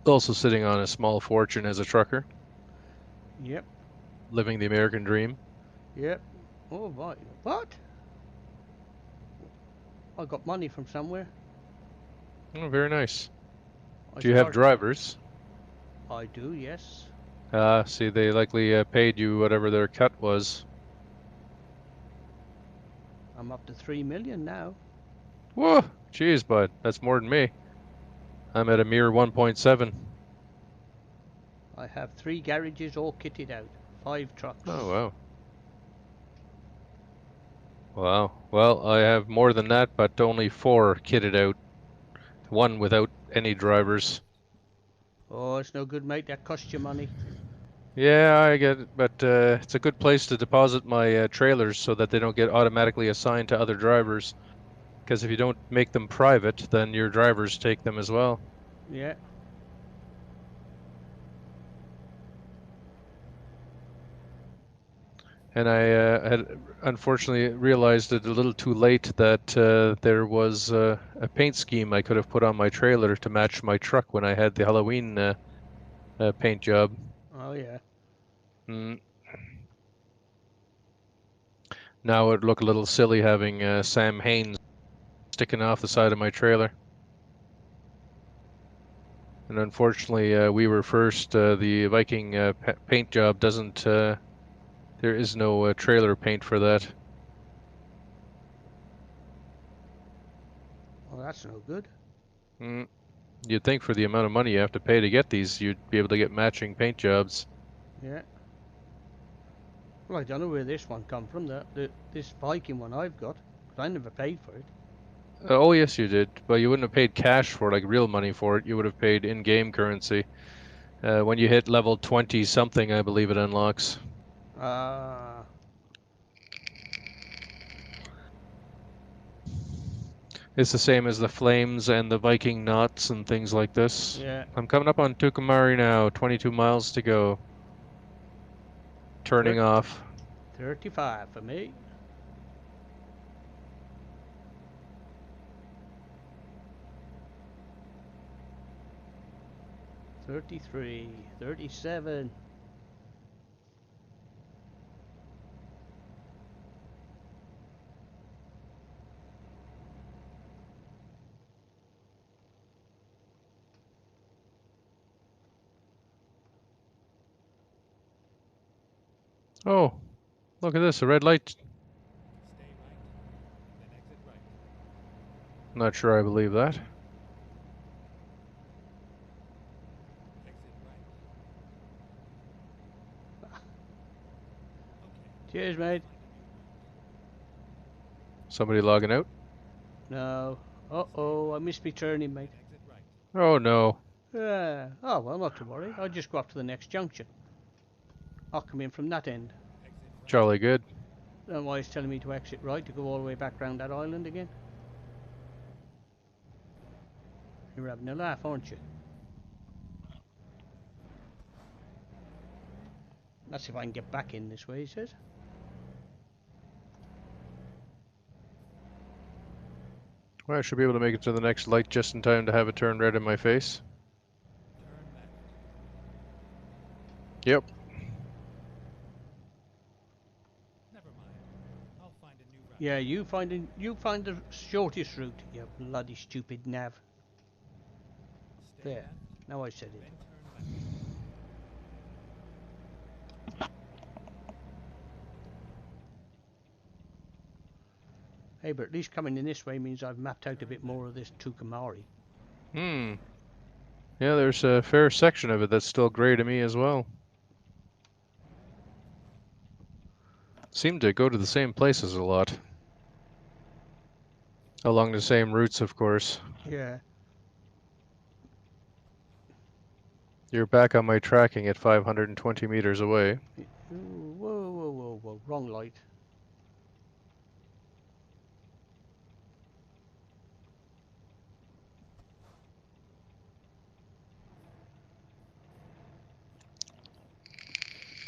A: also sitting on a small fortune as a trucker,
B: yep,
A: living the American dream.
B: yep. Oh my, what? I got money from somewhere.
A: Oh, very nice.
B: I
A: Do you have
B: start.
A: drivers?
B: I do, yes.
A: See, they likely paid you whatever their cut was.
B: I'm up to 3 million now.
A: Whoa, jeez, bud, that's more than me. I'm at a mere 1.7.
B: I have 3 garages all kitted out, 5 trucks.
A: Oh, wow. Wow. Well, I have more than that, but only 4 kitted out. One without any drivers.
B: Oh, it's no good, mate. That costs you money.
A: Yeah, I get it, but it's a good place to deposit my trailers so that they don't get automatically assigned to other drivers. Because if you don't make them private, then your drivers take them as well.
B: Yeah.
A: And I had unfortunately realized it a little too late that there was a paint scheme I could have put on my trailer to match my truck when I had the Halloween paint job.
B: Oh, yeah.
A: Mm. Now it'd look a little silly having Sam Haines sticking off the side of my trailer. And unfortunately, we were first. The Viking paint job doesn't. There is no trailer paint for that.
B: Oh, that's no good.
A: Mm. You'd think for the amount of money you have to pay to get these, you'd be able to get matching paint jobs.
B: Yeah. Well, I don't know where this one come from. This Viking one I've got, but I never paid for it.
A: Oh yes, you did, but you wouldn't have paid cash for it, like real money for it. You would have paid in-game currency. When you hit level 20 something, I believe it unlocks.
B: Ah.
A: It's the same as the flames and the Viking knots and things like this.
B: Yeah.
A: I'm coming up on Tucumari now, 22 miles to go. Turning off.
B: 35 for me. $33, $37.
A: Oh, look at this, a red light.
C: Stay right, then exit right.
A: Not sure I believe that.
C: Exit right. Okay.
B: Cheers, mate.
C: Find a new route.
A: Somebody logging out?
B: No. Uh-oh, I missed me turning, mate.
C: Exit right.
A: Oh no.
B: Yeah. Oh, well, not to worry. I'll just go up to the next junction. I'll come in from that end.
C: Exit right.
A: Jolly good.
B: Don't know why he's telling me to exit right to go all the way back round that island again. You're having a laugh, aren't you? That's if I can get back in this way, he says.
A: Well, I should be able to make it to the next light just in time to have it turn red in my face.
C: Turn left.
A: Yep.
C: Never mind. I'll find a new route.
B: Yeah, you find the shortest route, you bloody stupid nav.
C: Stay
B: There.
C: left,
B: Now I said
C: then
B: it.
C: turn left.
B: Hey, but at least coming in this way means I've mapped out a bit more of this Tucumari.
A: Hmm. Yeah, there's a fair section of it that's still grey to me as well. Seem to go to the same places a lot. Along the same routes, of course.
B: Yeah.
A: You're back on my tracking at 520 meters away.
B: Ooh, whoa, whoa, whoa, whoa. Wrong light.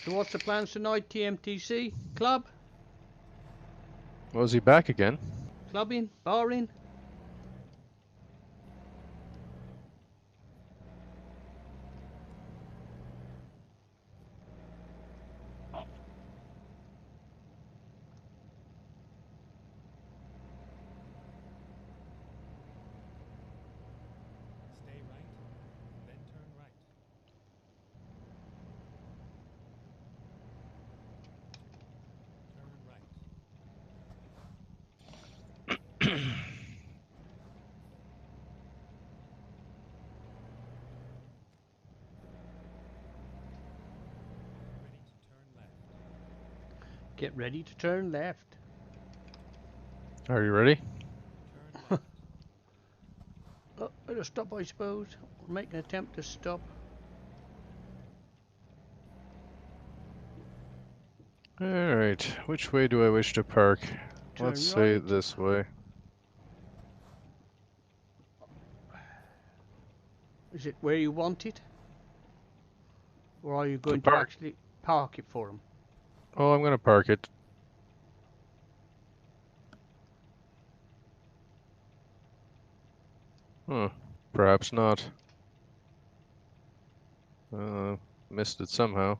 B: So what's the plans tonight, TMTC? Club?
A: Was he back again?
B: Clubbing? Barring?
C: Stay right, then turn right. Turn right.
B: Get
C: Ready to turn left.
B: ready to turn left.
A: Are you ready?
C: Turn left.
B: Oh, better stop, I suppose. Or make an attempt to stop.
A: Alright, which way do I wish to park?
B: Turn
A: Let's say
B: right.
A: this way.
B: Is it where you want it? Or are you going to
A: park.
B: actually park it for him?
A: Oh, I'm gonna park it. Huh, perhaps not. Missed it somehow.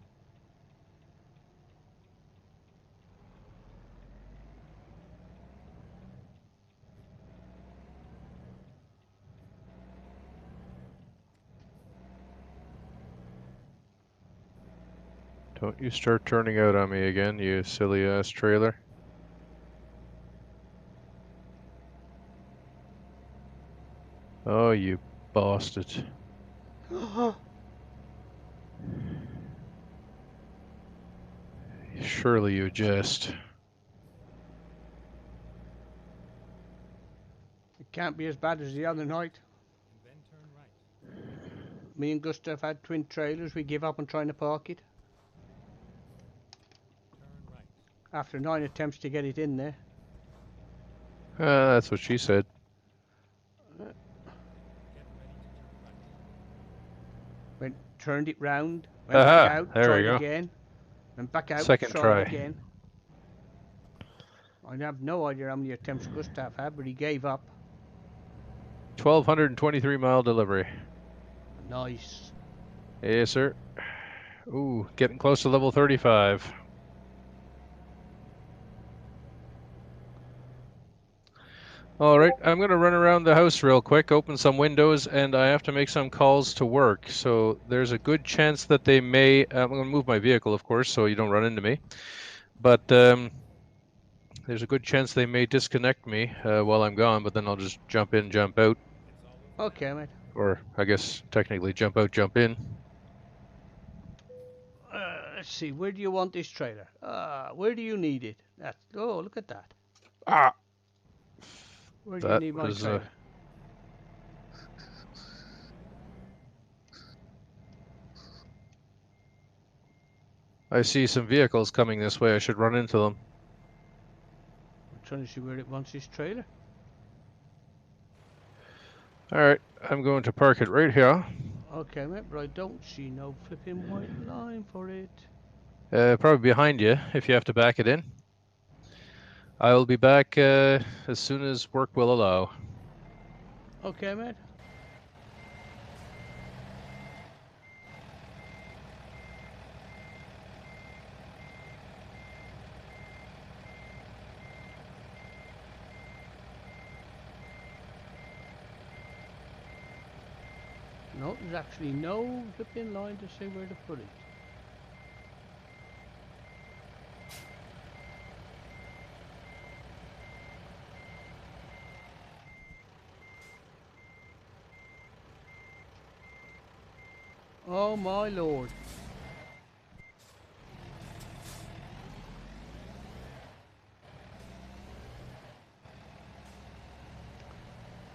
A: Don't you start turning out on me again, you silly ass trailer. Oh, you bastard. Surely you jest.
B: It can't be as bad as the other night.
C: And then turn right.
B: Me and Gustav had twin trailers. We give up on trying to park it.
C: Turn right.
B: After 9 attempts to get it in there.
A: That's what she said.
C: Get ready to turn right.
B: Went, turned it round. Went
A: Aha,
B: back out.
A: there we
B: tried
A: go.
B: again. Went back out.
A: Second
B: tried
A: try.
B: again. I have no idea how many attempts Gustav had, but he gave up.
A: 1,223 mile delivery.
B: Nice.
A: Yes, sir. Ooh, getting close to level 35. Alright, I'm going to run around the house real quick, open some windows, and I have to make some calls to work. So there's a good chance that they may... I'm going to move my vehicle, of course, so you don't run into me. But There's a good chance they may disconnect me while I'm gone, but then I'll just jump in, jump out,
B: Okay, mate.
A: or I guess technically jump out, jump in.
B: Let's see. Where do you want this trailer? Where do you need it? Oh, look at that.
A: Ah,
B: Where do you
A: that
B: need my
A: was
B: trailer?
A: I see some vehicles coming this way. I should run into them.
B: I'm trying to see where it wants this trailer.
A: All right, I'm going to park it right here.
B: Okay, mate, but I don't see no flipping white line for it.
A: Probably behind you if you have to back it in. I'll be back as soon as work will allow.
B: Okay, mate. No, there's actually no flipping line to say where to put it. Oh my lord.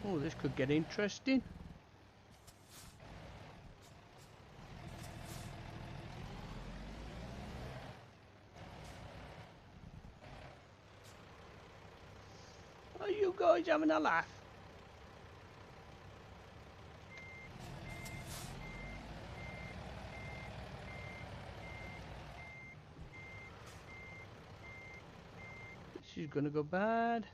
B: Oh, this could get interesting. Are you guys having a laugh? This is gonna go bad.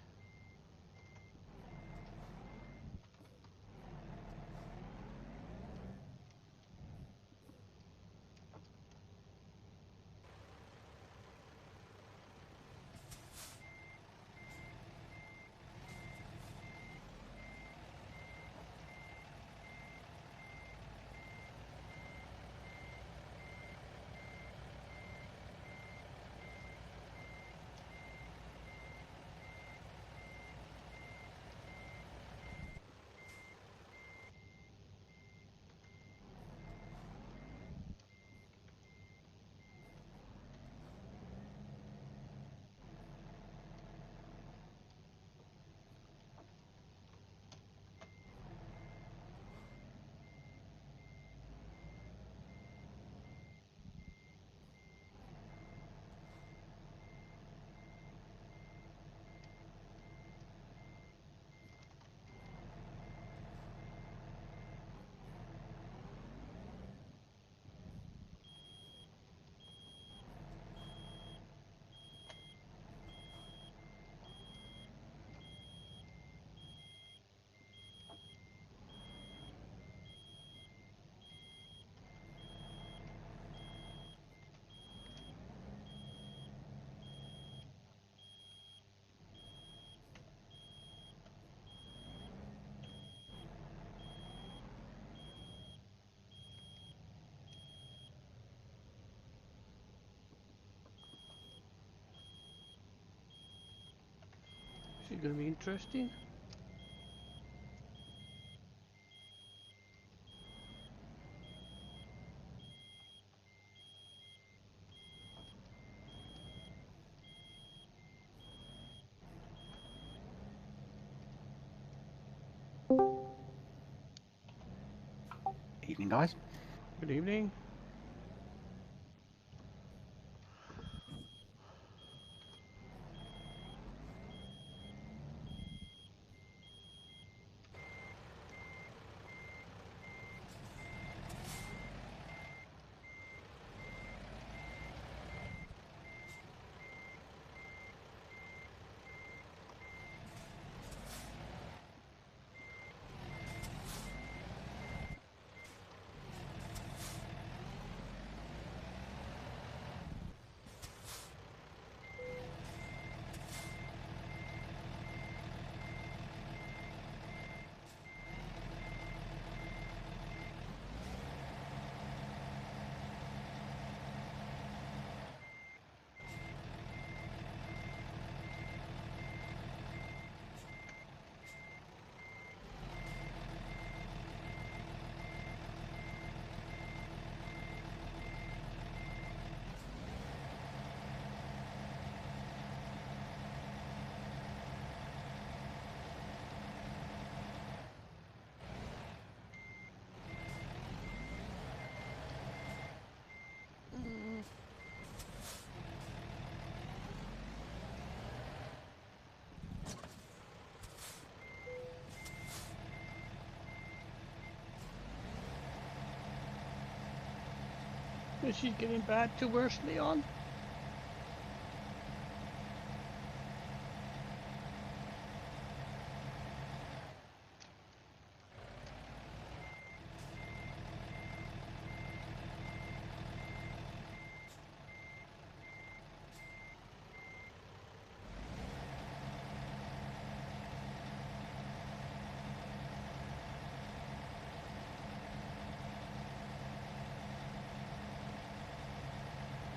B: This is gonna be interesting.
D: Evening, guys.
B: Good evening. She's getting bad to worse, Leon.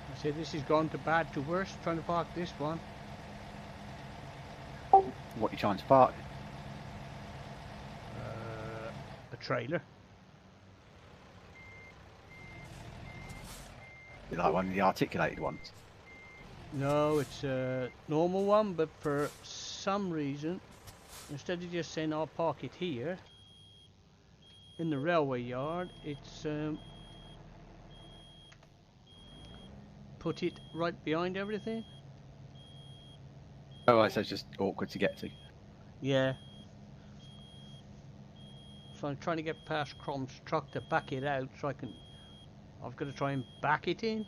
B: I say this has gone to bad to worse, trying to park this one.
D: What are you trying to park?
B: A trailer.
D: You like one of the articulated ones?
B: No, it's a normal one, but for some reason, instead of just saying I'll park it here, in the railway yard, it's put it right behind everything.
D: Oh, right, so it's just awkward to get to.
B: Yeah. So I'm trying to get past Crom's truck to back it out so I've got to try and back it in.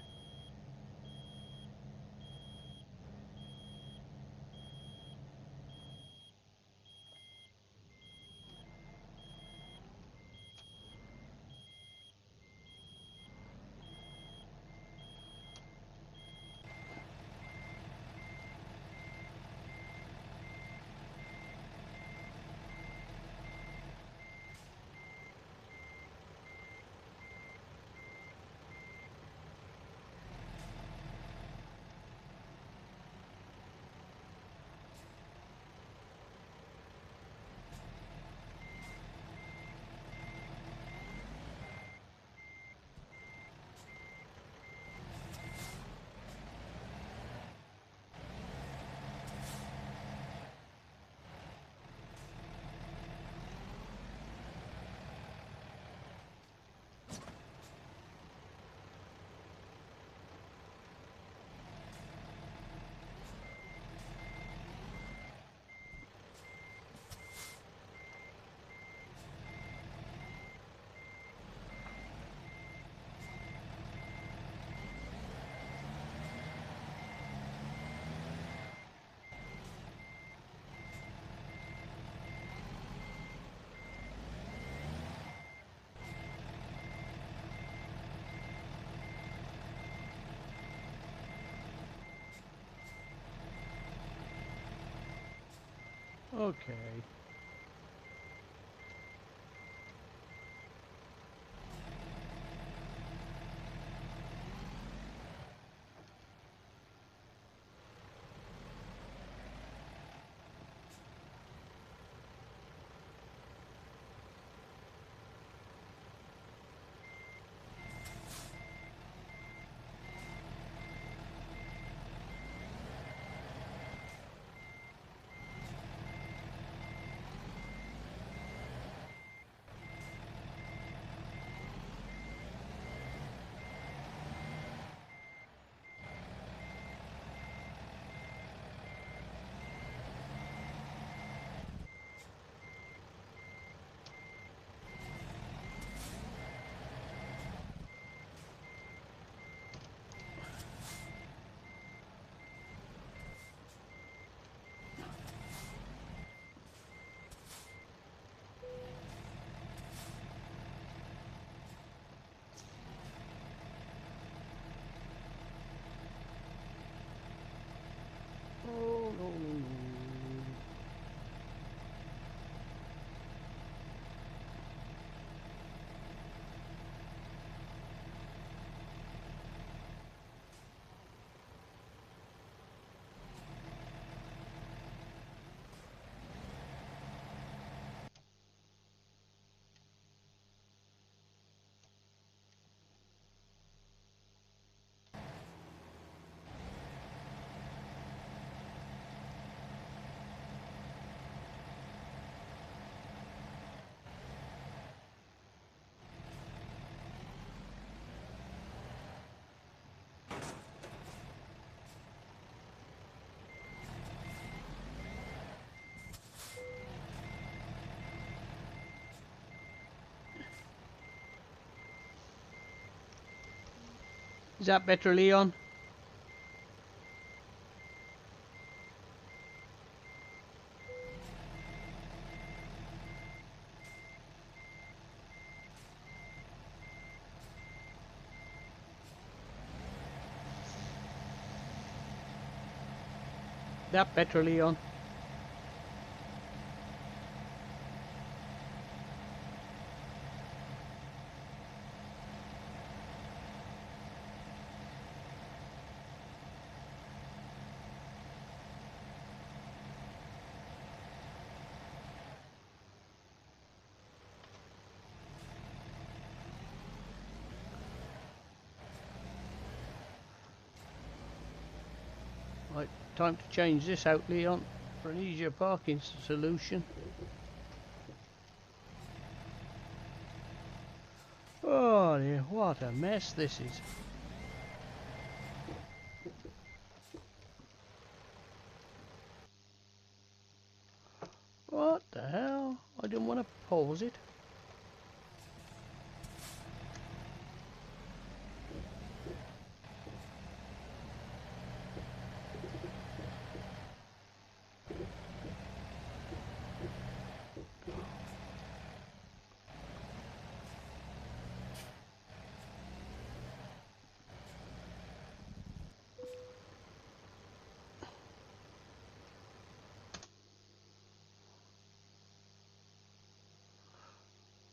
B: Okay. Oh, no, no, no. Is that better, Leon? That better, Leon? Right, time to change this out, Leon, for an easier parking solution. Oh dear, what a mess this is. What the hell? I didn't want to pause it.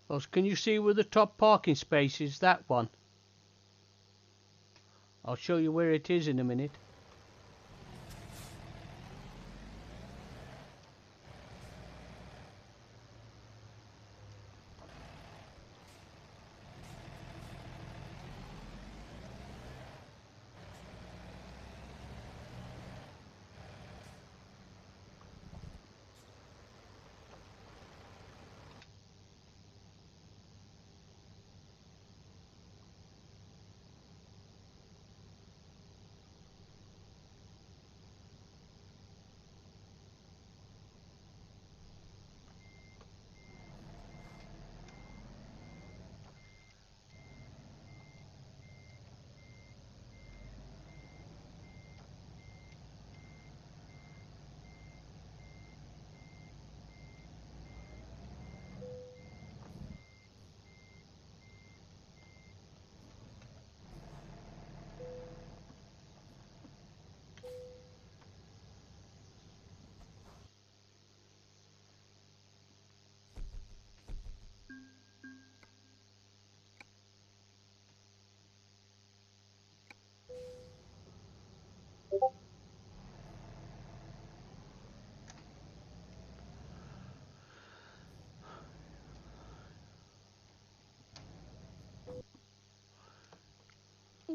B: Oh, can you see where the top parking space is? That one. I'll show you where it is in a minute.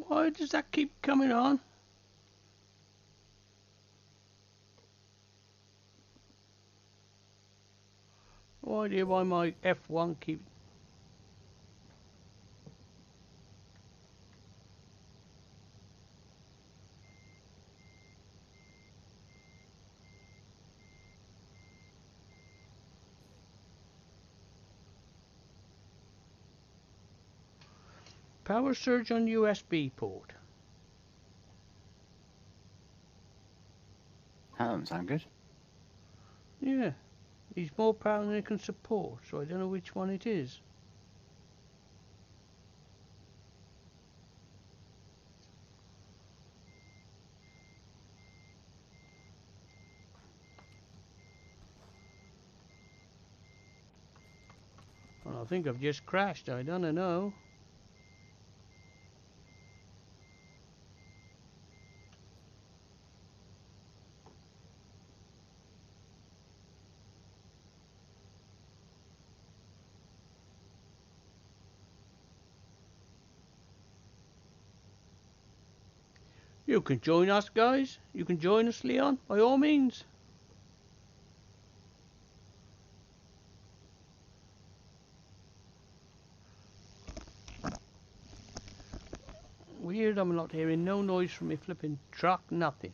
B: Why does that keep coming on? Why do my F1 keep... Power surge on USB port.
D: That doesn't sound good.
B: Yeah, needs more power than it can support, so I don't know which one it is. Well, I think I've just crashed, I don't know. You can join us, guys. You can join us, Leon, by all means. Weird, I'm not hearing no noise from my flipping truck, nothing.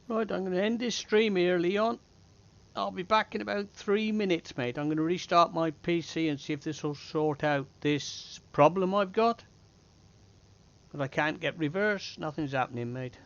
B: Right, I'm going to end this stream here, Leon. I'll be back in about 3 minutes, mate. I'm going to restart my PC and see if this will sort out this problem I've got. But I can't get reverse. Nothing's happening, mate.